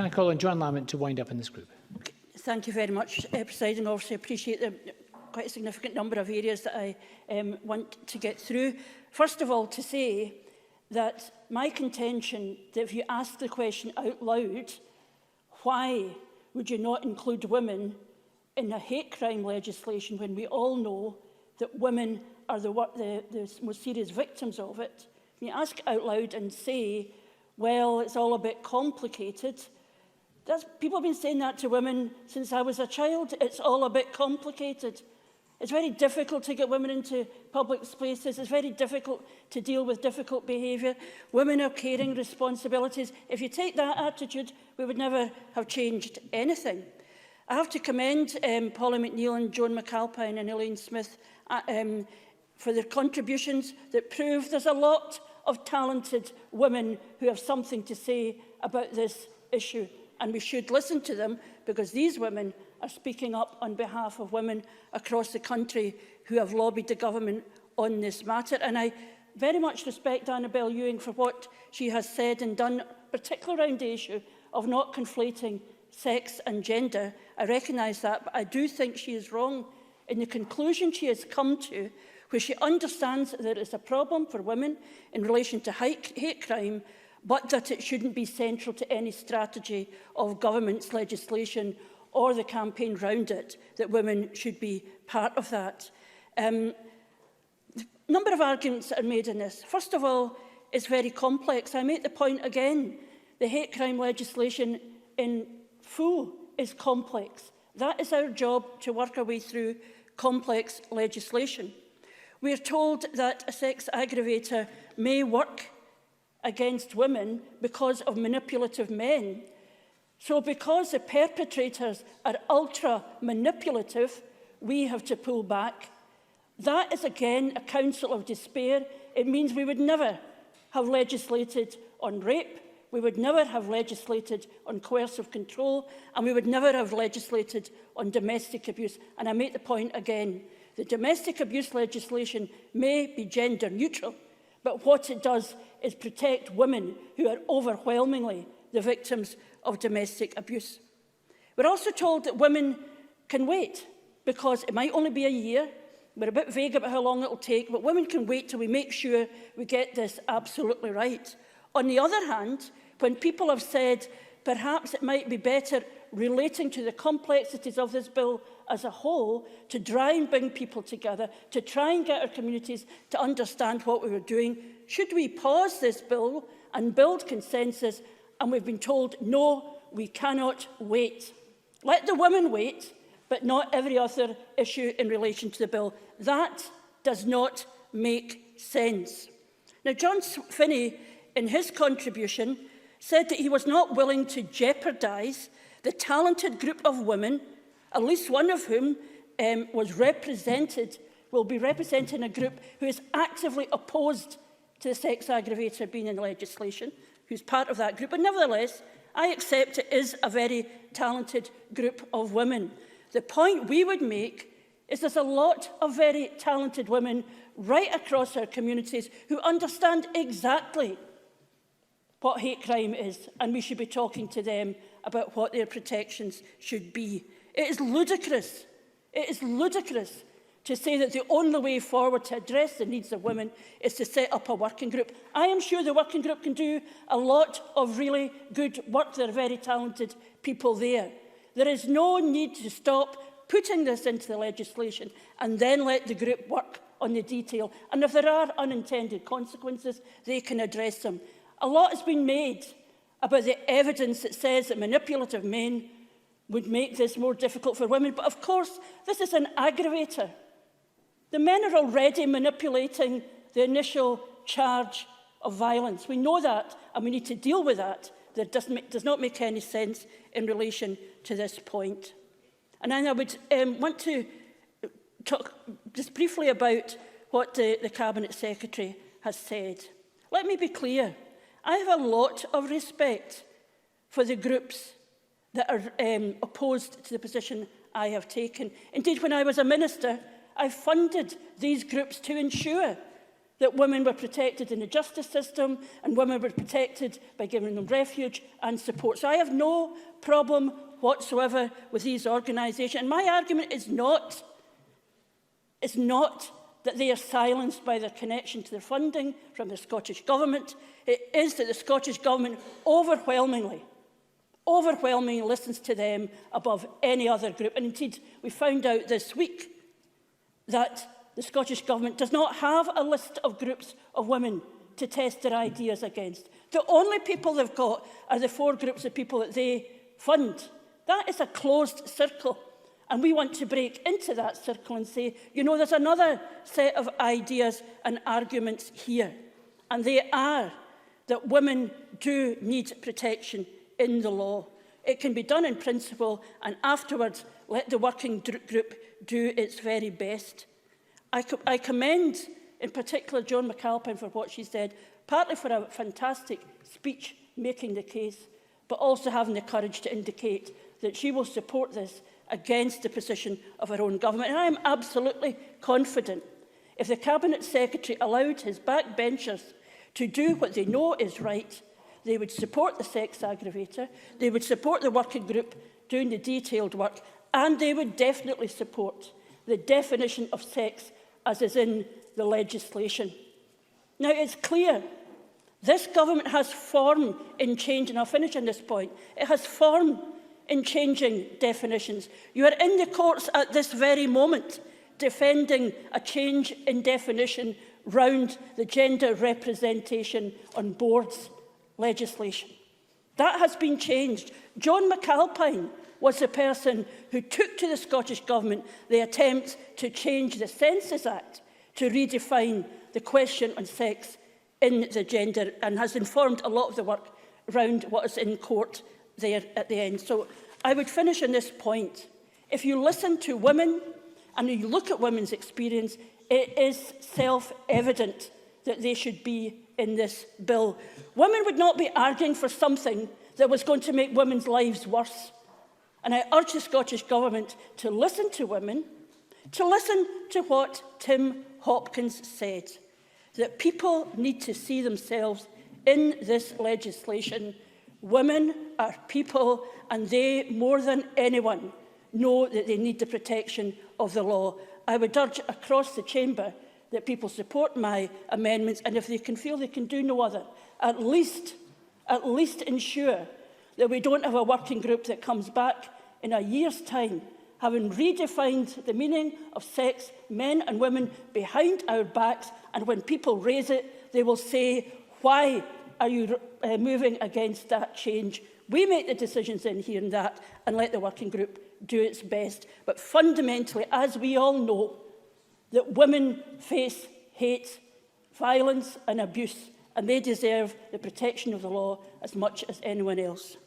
Can I call on John Lamont to wind up in this group? Thank you very much, Presiding Officer. I appreciate the quite a significant number of areas that I want to get through. First of all, to say that my contention that if you ask the question out loud, why would you not include women in the hate crime legislation when we all know that women are the most serious victims of it? When you ask out loud and say, well, it's all a bit complicated. People have been saying that to women since I was a child. It's all a bit complicated. It's very difficult to get women into public spaces. It's very difficult to deal with difficult behaviour. Women have caring responsibilities. If you take that attitude, we would never have changed anything. I have to commend Paula McNeill and Joan McAlpine and Elaine Smith for their contributions that prove there's a lot of talented women who have something to say about this issue. And we should listen to them, because these women are speaking up on behalf of women across the country who have lobbied the government on this matter. And I very much respect Annabel Ewing for what she has said and done, particularly around the issue of not conflating sex and gender. I recognise that, but I do think she is wrong in the conclusion she has come to, where she understands that there is a problem for women in relation to hate crime, but that it shouldn't be central to any strategy of government's legislation or the campaign round it, that women should be part of that. A number of arguments that are made in this. First of all, it's very complex. I make the point again, the hate crime legislation in full is complex. That is our job, to work our way through complex legislation. We are told that a sex aggravator may work against women because of manipulative men. So because the perpetrators are ultra manipulative, we have to pull back. That is again a counsel of despair. It means we would never have legislated on rape, we would never have legislated on coercive control, and we would never have legislated on domestic abuse. And I make the point again, the domestic abuse legislation may be gender neutral, but what it does is protect women who are overwhelmingly the victims of domestic abuse. We're also told that women can wait, because it might only be a year. We're a bit vague about how long it will take, but women can wait till we make sure we get this absolutely right. On the other hand, when people have said perhaps it might be better relating to the complexities of this bill as a whole, to try and bring people together, to try and get our communities to understand what we were doing, should we pause this bill and build consensus? And we've been told, no, we cannot wait. Let the women wait, but not every other issue in relation to the bill. That does not make sense. Now, John Finney, in his contribution, said that he was not willing to jeopardise the talented group of women, at least one of whom will be representing a group who is actively opposed to the sex aggravator being in legislation, who's part of that group. But nevertheless, I accept it is a very talented group of women. The point we would make is there's a lot of very talented women right across our communities who understand exactly what hate crime is, and we should be talking to them about what their protections should be. It is ludicrous to say that the only way forward to address the needs of women is to set up a working group. I am sure the working group can do a lot of really good work. There are very talented people there. There is no need to stop putting this into the legislation and then let the group work on the detail. And if there are unintended consequences, they can address them. A lot has been made about the evidence that says that manipulative men would make this more difficult for women. But of course, this is an aggravator. The men are already manipulating the initial charge of violence. We know that, and we need to deal with that. That does not make any sense in relation to this point. And then I would want to talk just briefly about what the Cabinet Secretary has said. Let me be clear. I have a lot of respect for the groups that are opposed to the position I have taken. Indeed, when I was a minister, I funded these groups to ensure that women were protected in the justice system and women were protected by giving them refuge and support. So I have no problem whatsoever with these organisations. And my argument is not that they are silenced by their connection to their funding from the Scottish Government. It is that the Scottish Government overwhelmingly listens to them above any other group. And indeed, we found out this week that the Scottish Government does not have a list of groups of women to test their ideas against. The only people they've got are the 4 groups of people that they fund. That is a closed circle. And we want to break into that circle and say, you know, there's another set of ideas and arguments here. And they are that women do need protection in the law. It can be done in principle, and afterwards let the working group do its very best. I commend, in particular, Joan McAlpine for what she said, partly for a fantastic speech making the case, but also having the courage to indicate that she will support this against the position of her own government. And I am absolutely confident if the Cabinet Secretary allowed his backbenchers to do what they know is right, they would support the sex aggravator, they would support the working group doing the detailed work, and they would definitely support the definition of sex as is in the legislation. Now, it's clear this government has form in changing, I'll finish on this point, it has form in changing definitions. You are in the courts at this very moment defending a change in definition round the gender representation on boards legislation. That has been changed. Joan McAlpine was the person who took to the Scottish Government the attempt to change the Census Act to redefine the question on sex in the gender, and has informed a lot of the work around what is in court there at the end. So I would finish on this point. If you listen to women and you look at women's experience, it is self-evident that they should be in this bill. Women would not be arguing for something that was going to make women's lives worse. And I urge the Scottish Government to listen to women, to listen to what Tim Hopkins said, that people need to see themselves in this legislation. Women are people, and they, more than anyone, know that they need the protection of the law. I would urge across the chamber that people support my amendments, and if they can feel they can do no other, at least ensure that we don't have a working group that comes back in a year's time, having redefined the meaning of sex, men and women, behind our backs, and when people raise it, they will say, why are you moving against that change? We make the decisions in here and that, and let the working group do its best. But fundamentally, as we all know, that women face hate, violence and abuse, and they deserve the protection of the law as much as anyone else.